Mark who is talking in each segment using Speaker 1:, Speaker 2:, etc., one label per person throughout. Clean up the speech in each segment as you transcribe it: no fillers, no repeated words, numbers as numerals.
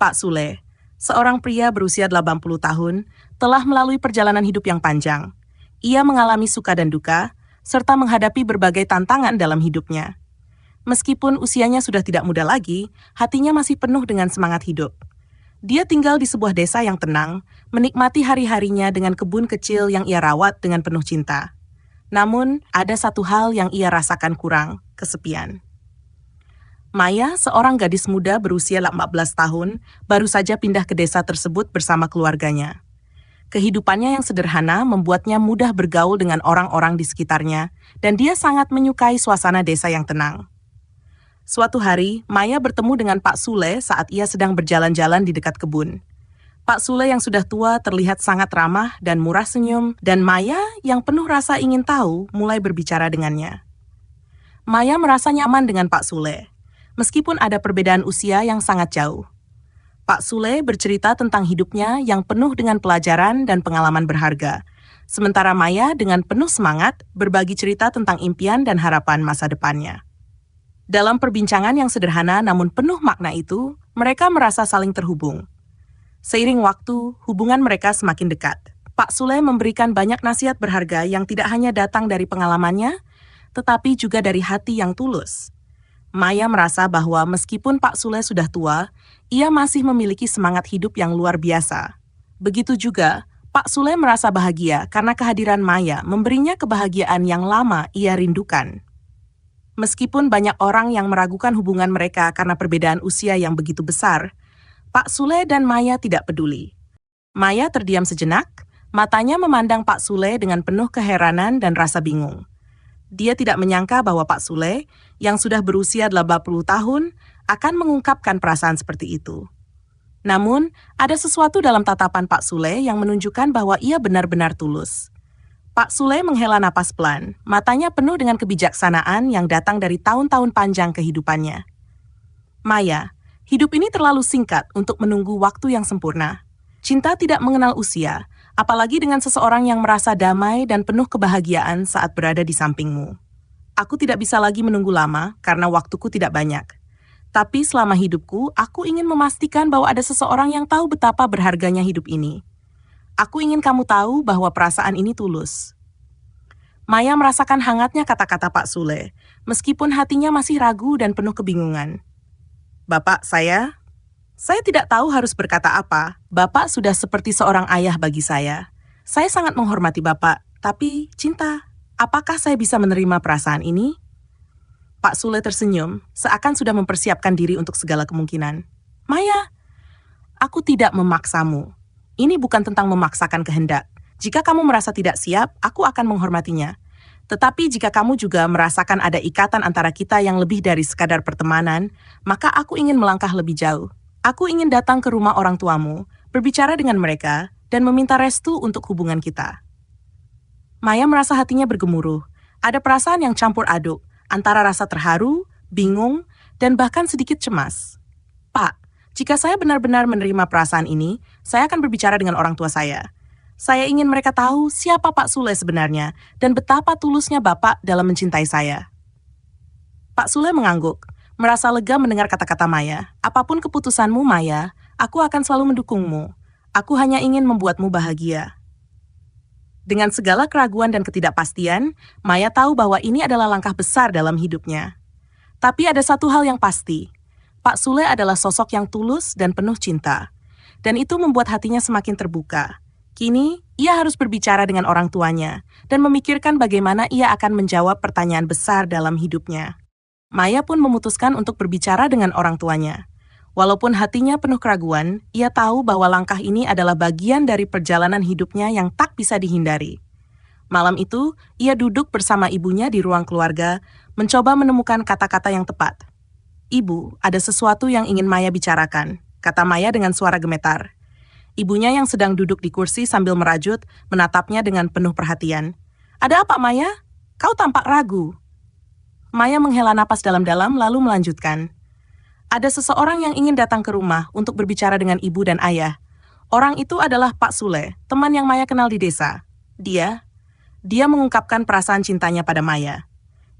Speaker 1: Pak Sule, seorang pria berusia 80 tahun, telah melalui perjalanan hidup yang panjang. Ia mengalami suka dan duka, serta menghadapi berbagai tantangan dalam hidupnya. Meskipun usianya sudah tidak muda lagi, hatinya masih penuh dengan semangat hidup. Dia tinggal di sebuah desa yang tenang, menikmati hari-harinya dengan kebun kecil yang ia rawat dengan penuh cinta. Namun, ada satu hal yang ia rasakan kurang, kesepian. Maya, seorang gadis muda berusia 14 tahun, baru saja pindah ke desa tersebut bersama keluarganya. Kehidupannya yang sederhana membuatnya mudah bergaul dengan orang-orang di sekitarnya, dan dia sangat menyukai suasana desa yang tenang. Suatu hari, Maya bertemu dengan Pak Sule saat ia sedang berjalan-jalan di dekat kebun. Pak Sule yang sudah tua terlihat sangat ramah dan murah senyum, dan Maya yang penuh rasa ingin tahu mulai berbicara dengannya. Maya merasa nyaman dengan Pak Sule, meskipun ada perbedaan usia yang sangat jauh. Pak Sule bercerita tentang hidupnya yang penuh dengan pelajaran dan pengalaman berharga, sementara Maya dengan penuh semangat berbagi cerita tentang impian dan harapan masa depannya. Dalam perbincangan yang sederhana namun penuh makna itu, mereka merasa saling terhubung. Seiring waktu, hubungan mereka semakin dekat. Pak Sule memberikan banyak nasihat berharga yang tidak hanya datang dari pengalamannya, tetapi juga dari hati yang tulus. Maya merasa bahwa meskipun Pak Sule sudah tua, ia masih memiliki semangat hidup yang luar biasa. Begitu juga, Pak Sule merasa bahagia karena kehadiran Maya memberinya kebahagiaan yang lama ia rindukan. Meskipun banyak orang yang meragukan hubungan mereka karena perbedaan usia yang begitu besar, Pak Sule dan Maya tidak peduli. Maya terdiam sejenak, matanya memandang Pak Sule dengan penuh keheranan dan rasa bingung. Dia tidak menyangka bahwa Pak Sule, yang sudah berusia 80 tahun, akan mengungkapkan perasaan seperti itu. Namun, ada sesuatu dalam tatapan Pak Sule yang menunjukkan bahwa ia benar-benar tulus. Pak Sule menghela napas pelan, matanya penuh dengan kebijaksanaan yang datang dari tahun-tahun panjang kehidupannya. Maya, hidup ini terlalu singkat untuk menunggu waktu yang sempurna. Cinta tidak mengenal usia, apalagi dengan seseorang yang merasa damai dan penuh kebahagiaan saat berada di sampingmu. Aku tidak bisa lagi menunggu lama karena waktuku tidak banyak. Tapi selama hidupku, aku ingin memastikan bahwa ada seseorang yang tahu betapa berharganya hidup ini. Aku ingin kamu tahu bahwa perasaan ini tulus. Maya merasakan hangatnya kata-kata Pak Sule, meskipun hatinya masih ragu dan penuh kebingungan. Bapak, saya tidak tahu harus berkata apa. Bapak sudah seperti seorang ayah bagi saya. Saya sangat menghormati Bapak, tapi cinta, apakah saya bisa menerima perasaan ini? Pak Sule tersenyum, seakan sudah mempersiapkan diri untuk segala kemungkinan. Maya, aku tidak memaksamu. Ini bukan tentang memaksakan kehendak. Jika kamu merasa tidak siap, aku akan menghormatinya. Tetapi jika kamu juga merasakan ada ikatan antara kita yang lebih dari sekadar pertemanan, maka aku ingin melangkah lebih jauh. Aku ingin datang ke rumah orang tuamu, berbicara dengan mereka, dan meminta restu untuk hubungan kita. Maya merasa hatinya bergemuruh. Ada perasaan yang campur aduk, antara rasa terharu, bingung, dan bahkan sedikit cemas. Pak, jika saya benar-benar menerima perasaan ini, saya akan berbicara dengan orang tua saya. Saya ingin mereka tahu siapa Pak Sule sebenarnya dan betapa tulusnya Bapak dalam mencintai saya. Pak Sule mengangguk, merasa lega mendengar kata-kata Maya. Apapun keputusanmu, Maya, aku akan selalu mendukungmu. Aku hanya ingin membuatmu bahagia. Dengan segala keraguan dan ketidakpastian, Maya tahu bahwa ini adalah langkah besar dalam hidupnya. Tapi ada satu hal yang pasti, Pak Sule adalah sosok yang tulus dan penuh cinta. Dan itu membuat hatinya semakin terbuka. Kini, ia harus berbicara dengan orang tuanya dan memikirkan bagaimana ia akan menjawab pertanyaan besar dalam hidupnya. Maya pun memutuskan untuk berbicara dengan orang tuanya. Walaupun hatinya penuh keraguan, ia tahu bahwa langkah ini adalah bagian dari perjalanan hidupnya yang tak bisa dihindari. Malam itu, ia duduk bersama ibunya di ruang keluarga, mencoba menemukan kata-kata yang tepat. Ibu, ada sesuatu yang ingin Maya bicarakan, kata Maya dengan suara gemetar. Ibunya yang sedang duduk di kursi sambil merajut, menatapnya dengan penuh perhatian. Ada apa, Maya? Kau tampak ragu. Maya menghela napas dalam-dalam lalu melanjutkan. Ada seseorang yang ingin datang ke rumah untuk berbicara dengan ibu dan ayah. Orang itu adalah Pak Sule, teman yang Maya kenal di desa. Dia mengungkapkan perasaan cintanya pada Maya.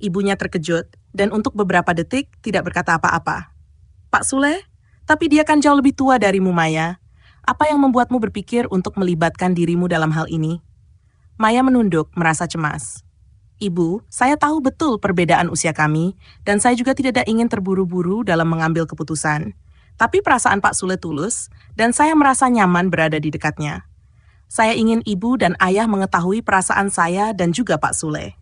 Speaker 1: Ibunya terkejut, dan untuk beberapa detik tidak berkata apa-apa. Pak Sule, Tetapi dia kan jauh lebih tua darimu, Maya. Apa yang membuatmu berpikir untuk melibatkan dirimu dalam hal ini? Maya menunduk, merasa cemas. Ibu, saya tahu betul perbedaan usia kami, dan saya juga tidak ingin terburu-buru dalam mengambil keputusan. Tapi perasaan Pak Sule tulus, dan saya merasa nyaman berada di dekatnya. Saya ingin ibu dan ayah mengetahui perasaan saya dan juga Pak Sule.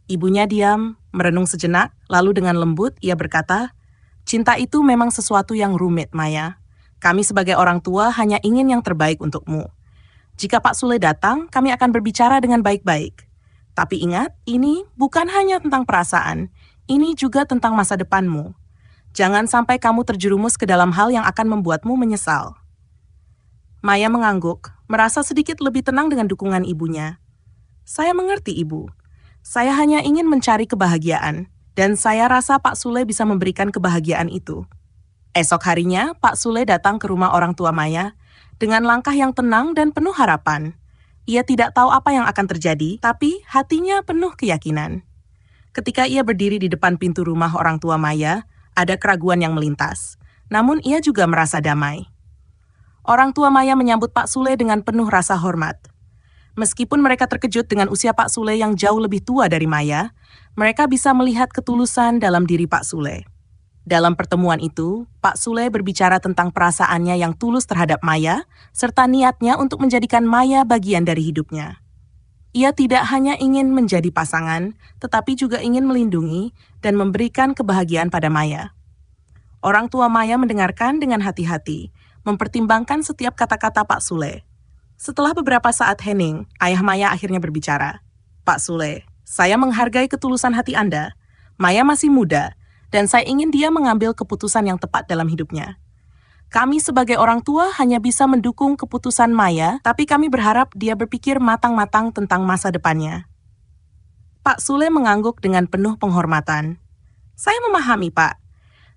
Speaker 1: Ibunya diam, merenung sejenak, lalu dengan lembut ia berkata, "Cinta itu memang sesuatu yang rumit, Maya. Kami sebagai orang tua hanya ingin yang terbaik untukmu. Jika Pak Sule datang, kami akan berbicara dengan baik-baik. Tapi ingat, ini bukan hanya tentang perasaan, ini juga tentang masa depanmu. Jangan sampai kamu terjerumus ke dalam hal yang akan membuatmu menyesal." Maya mengangguk, merasa sedikit lebih tenang dengan dukungan ibunya. "Saya mengerti, Ibu. Saya hanya ingin mencari kebahagiaan, dan saya rasa Pak Sule bisa memberikan kebahagiaan itu." Esok harinya, Pak Sule datang ke rumah orang tua Maya dengan langkah yang tenang dan penuh harapan. Ia tidak tahu apa yang akan terjadi, tapi hatinya penuh keyakinan. Ketika ia berdiri di depan pintu rumah orang tua Maya, ada keraguan yang melintas. Namun ia juga merasa damai. Orang tua Maya menyambut Pak Sule dengan penuh rasa hormat. Meskipun mereka terkejut dengan usia Pak Sule yang jauh lebih tua dari Maya, mereka bisa melihat ketulusan dalam diri Pak Sule. Dalam pertemuan itu, Pak Sule berbicara tentang perasaannya yang tulus terhadap Maya, serta niatnya untuk menjadikan Maya bagian dari hidupnya. Ia tidak hanya ingin menjadi pasangan, tetapi juga ingin melindungi dan memberikan kebahagiaan pada Maya. Orang tua Maya mendengarkan dengan hati-hati, mempertimbangkan setiap kata-kata Pak Sule. Setelah beberapa saat hening, ayah Maya akhirnya berbicara. "Pak Sule, saya menghargai ketulusan hati Anda. Maya masih muda, dan saya ingin dia mengambil keputusan yang tepat dalam hidupnya. Kami sebagai orang tua hanya bisa mendukung keputusan Maya, tapi kami berharap dia berpikir matang-matang tentang masa depannya." Pak Sule mengangguk dengan penuh penghormatan. "Saya memahami, Pak.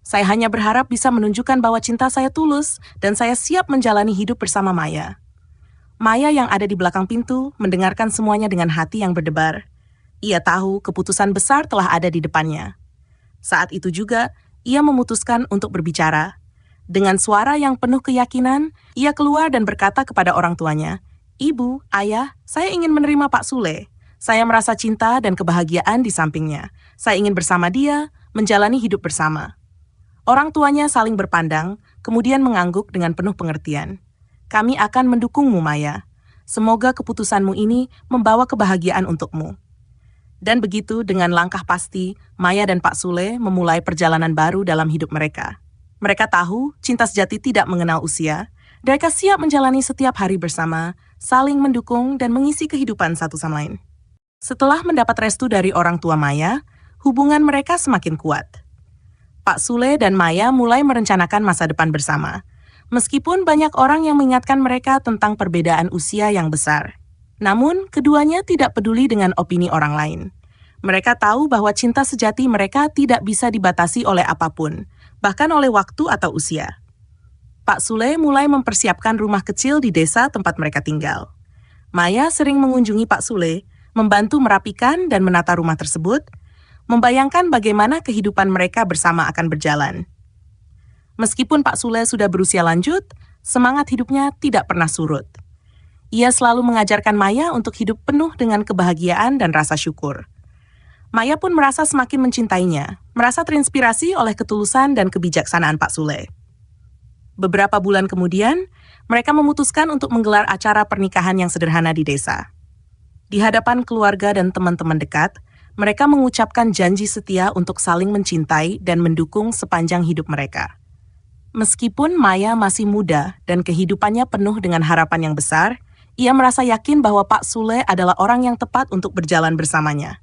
Speaker 1: Saya hanya berharap bisa menunjukkan bahwa cinta saya tulus, dan saya siap menjalani hidup bersama Maya." Maya yang ada di belakang pintu mendengarkan semuanya dengan hati yang berdebar. Ia tahu keputusan besar telah ada di depannya. Saat itu juga, ia memutuskan untuk berbicara. Dengan suara yang penuh keyakinan, ia keluar dan berkata kepada orang tuanya, "Ibu, ayah, saya ingin menerima Pak Sule. Saya merasa cinta dan kebahagiaan di sampingnya. Saya ingin bersama dia, menjalani hidup bersama." Orang tuanya saling berpandang, kemudian mengangguk dengan penuh pengertian. "Kami akan mendukungmu, Maya. Semoga keputusanmu ini membawa kebahagiaan untukmu." Dan begitu dengan langkah pasti, Maya dan Pak Sule memulai perjalanan baru dalam hidup mereka. Mereka tahu cinta sejati tidak mengenal usia. Mereka siap menjalani setiap hari bersama, saling mendukung dan mengisi kehidupan satu sama lain. Setelah mendapat restu dari orang tua Maya, hubungan mereka semakin kuat. Pak Sule dan Maya mulai merencanakan masa depan bersama. Meskipun banyak orang yang mengingatkan mereka tentang perbedaan usia yang besar. Namun, keduanya tidak peduli dengan opini orang lain. Mereka tahu bahwa cinta sejati mereka tidak bisa dibatasi oleh apapun, bahkan oleh waktu atau usia. Pak Sule mulai mempersiapkan rumah kecil di desa tempat mereka tinggal. Maya sering mengunjungi Pak Sule, membantu merapikan dan menata rumah tersebut, membayangkan bagaimana kehidupan mereka bersama akan berjalan. Meskipun Pak Sule sudah berusia lanjut, semangat hidupnya tidak pernah surut. Ia selalu mengajarkan Maya untuk hidup penuh dengan kebahagiaan dan rasa syukur. Maya pun merasa semakin mencintainya, merasa terinspirasi oleh ketulusan dan kebijaksanaan Pak Sule. Beberapa bulan kemudian, mereka memutuskan untuk menggelar acara pernikahan yang sederhana di desa. Di hadapan keluarga dan teman-teman dekat, mereka mengucapkan janji setia untuk saling mencintai dan mendukung sepanjang hidup mereka. Meskipun Maya masih muda dan kehidupannya penuh dengan harapan yang besar, ia merasa yakin bahwa Pak Sule adalah orang yang tepat untuk berjalan bersamanya.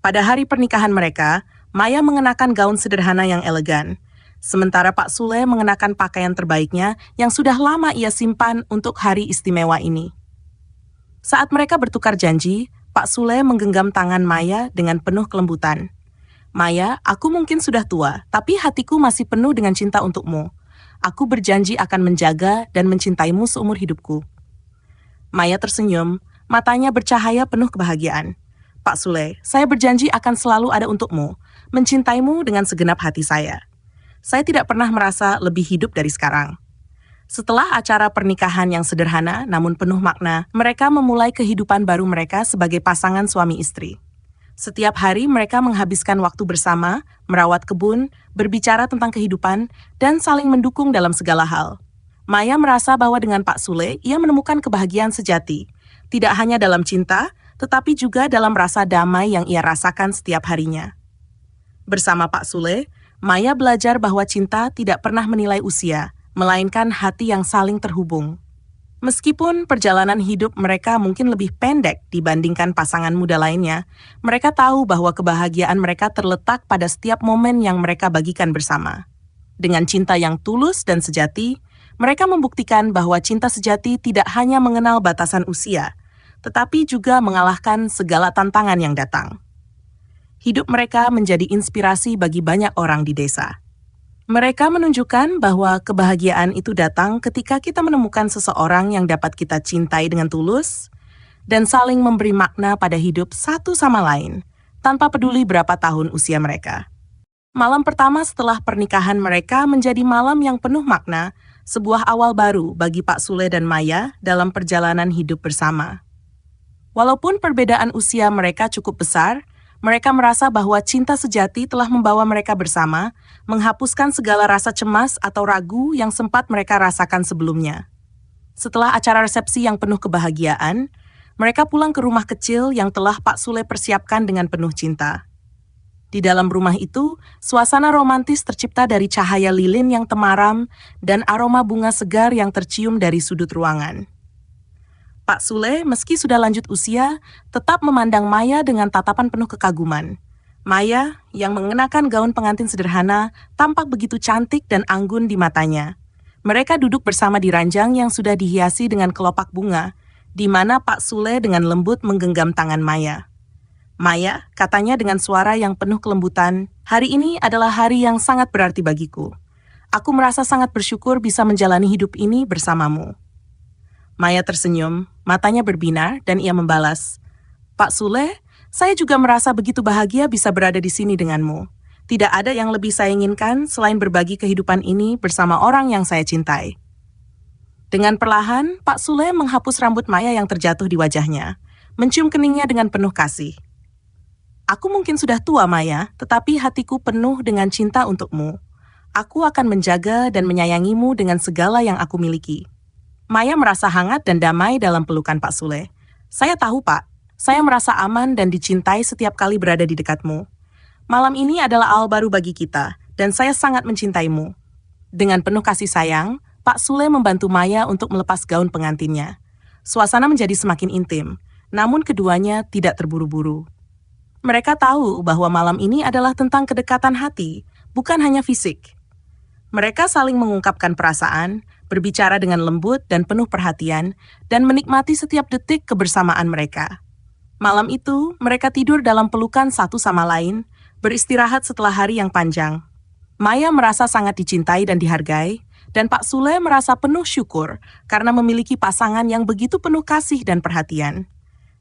Speaker 1: Pada hari pernikahan mereka, Maya mengenakan gaun sederhana yang elegan, sementara Pak Sule mengenakan pakaian terbaiknya yang sudah lama ia simpan untuk hari istimewa ini. Saat mereka bertukar janji, Pak Sule menggenggam tangan Maya dengan penuh kelembutan. "Maya, aku mungkin sudah tua, tapi hatiku masih penuh dengan cinta untukmu. Aku berjanji akan menjaga dan mencintaimu seumur hidupku." Maya tersenyum, matanya bercahaya penuh kebahagiaan. "Pak Sule, saya berjanji akan selalu ada untukmu, mencintaimu dengan segenap hati saya. saya tidak pernah merasa lebih hidup dari sekarang. Setelah acara pernikahan yang sederhana namun penuh makna, mereka memulai kehidupan baru mereka sebagai pasangan suami istri. Setiap hari mereka menghabiskan waktu bersama, merawat kebun, berbicara tentang kehidupan, dan saling mendukung dalam segala hal. Maya merasa bahwa dengan Pak Sule, ia menemukan kebahagiaan sejati. Tidak hanya dalam cinta, tetapi juga dalam rasa damai yang ia rasakan setiap harinya. Bersama Pak Sule, Maya belajar bahwa cinta tidak pernah menilai usia, melainkan hati yang saling terhubung. Meskipun perjalanan hidup mereka mungkin lebih pendek dibandingkan pasangan muda lainnya, mereka tahu bahwa kebahagiaan mereka terletak pada setiap momen yang mereka bagikan bersama. Dengan cinta yang tulus dan sejati, mereka membuktikan bahwa cinta sejati tidak hanya mengenal batasan usia, tetapi juga mengalahkan segala tantangan yang datang. Hidup mereka menjadi inspirasi bagi banyak orang di desa. Mereka menunjukkan bahwa kebahagiaan itu datang ketika kita menemukan seseorang yang dapat kita cintai dengan tulus dan saling memberi makna pada hidup satu sama lain, tanpa peduli berapa tahun usia mereka. Malam pertama setelah pernikahan mereka menjadi malam yang penuh makna, sebuah awal baru bagi Pak Sule dan Maya dalam perjalanan hidup bersama. Walaupun perbedaan usia mereka cukup besar, mereka merasa bahwa cinta sejati telah membawa mereka bersama, menghapuskan segala rasa cemas atau ragu yang sempat mereka rasakan sebelumnya. Setelah acara resepsi yang penuh kebahagiaan, mereka pulang ke rumah kecil yang telah Pak Sule persiapkan dengan penuh cinta. Di dalam rumah itu, suasana romantis tercipta dari cahaya lilin yang temaram dan aroma bunga segar yang tercium dari sudut ruangan. Pak Sule, meski sudah lanjut usia, tetap memandang Maya dengan tatapan penuh kekaguman. Maya, yang mengenakan gaun pengantin sederhana, tampak begitu cantik dan anggun di matanya. Mereka duduk bersama di ranjang yang sudah dihiasi dengan kelopak bunga, di mana Pak Sule dengan lembut menggenggam tangan Maya. Maya, katanya dengan suara yang penuh kelembutan, "Hari ini adalah hari yang sangat berarti bagiku. Aku merasa sangat bersyukur bisa menjalani hidup ini bersamamu." Maya tersenyum, matanya berbinar, dan ia membalas, "Pak Sule, saya juga merasa begitu bahagia bisa berada di sini denganmu. Tidak ada yang lebih saya inginkan selain berbagi kehidupan ini bersama orang yang saya cintai." Dengan perlahan, Pak Sule menghapus rambut Maya yang terjatuh di wajahnya, mencium keningnya dengan penuh kasih. "Aku mungkin sudah tua, Maya, tetapi hatiku penuh dengan cinta untukmu. Aku akan menjaga dan menyayangimu dengan segala yang aku miliki." Maya merasa hangat dan damai dalam pelukan Pak Sule. "Saya tahu, Pak. Saya merasa aman dan dicintai setiap kali berada di dekatmu. Malam ini adalah awal baru bagi kita, dan saya sangat mencintaimu." Dengan penuh kasih sayang, Pak Sule membantu Maya untuk melepas gaun pengantinnya. Suasana menjadi semakin intim, namun keduanya tidak terburu-buru. Mereka tahu bahwa malam ini adalah tentang kedekatan hati, bukan hanya fisik. Mereka saling mengungkapkan perasaan, berbicara dengan lembut dan penuh perhatian, dan menikmati setiap detik kebersamaan mereka. Malam itu, mereka tidur dalam pelukan satu sama lain, beristirahat setelah hari yang panjang. Maya merasa sangat dicintai dan dihargai, dan Pak Sule merasa penuh syukur karena memiliki pasangan yang begitu penuh kasih dan perhatian.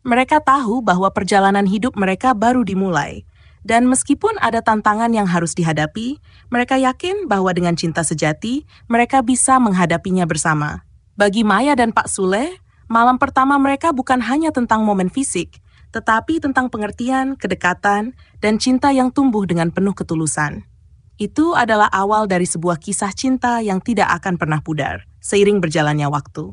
Speaker 1: Mereka tahu bahwa perjalanan hidup mereka baru dimulai, dan meskipun ada tantangan yang harus dihadapi, mereka yakin bahwa dengan cinta sejati, mereka bisa menghadapinya bersama. Bagi Maya dan Pak Sule, malam pertama mereka bukan hanya tentang momen fisik, tetapi tentang pengertian, kedekatan, dan cinta yang tumbuh dengan penuh ketulusan. Itu adalah awal dari sebuah kisah cinta yang tidak akan pernah pudar, seiring berjalannya waktu.